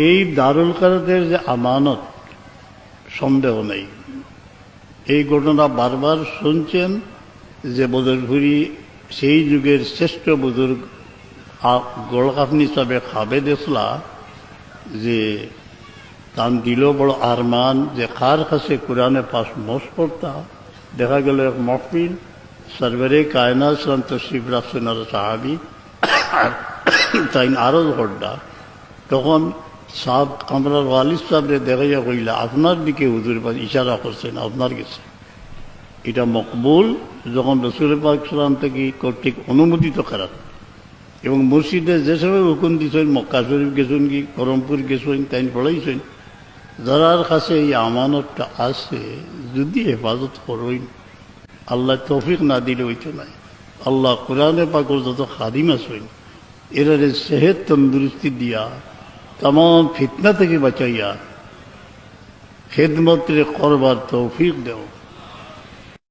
এই দারুল কারাতের যে আমানত, সন্দেহ নেই। এই ঘটনা বারবার শুনছেন যে বদরপুরি সেই যুগের শ্রেষ্ঠ বুজুর্গ গোলকাফনি হিসাবে খাবে দেশলা যে তান দিল বড় আরমান যে কার কাছে কোরআনে পাশ মস পড়তা। দেখা গেল এক মহফিল সরবরে কায়নাত সালাম তশরিফ রাখছেন আর সাহাবি তাই আরো ঘটনা। তখন সাহেব আমরা ওয়ালিদ সাহেবরে দেখাইয়া কইলা আপনার দিকে হুজুর পাশ ইশারা করছেন, আপনার গেছে। এটা মকবুল যখন রসুল পাক সালাম থেকে কর্তৃক অনুমোদিত করা। এবং মসজিদে যে সময় হুকুম দিচ্ছেন মক্কা শরীফ গেছেন কি করমপুর গেছেন তাই পড়াইছেন, যারার কাছে এই আমানতটা আছে যদি হেফাজত করবেন, আল্লাহ তৌফিক না দিলে হইতো নাই। আল্লাহ কোরআনে পাকের যত খাদিম আছেন এরারে সেহেত তন্দুরুস্তি দিয়া তাম ফিতনা থেকে বাঁচাইয়া খেদমতরে করবার তৌফিক দেও।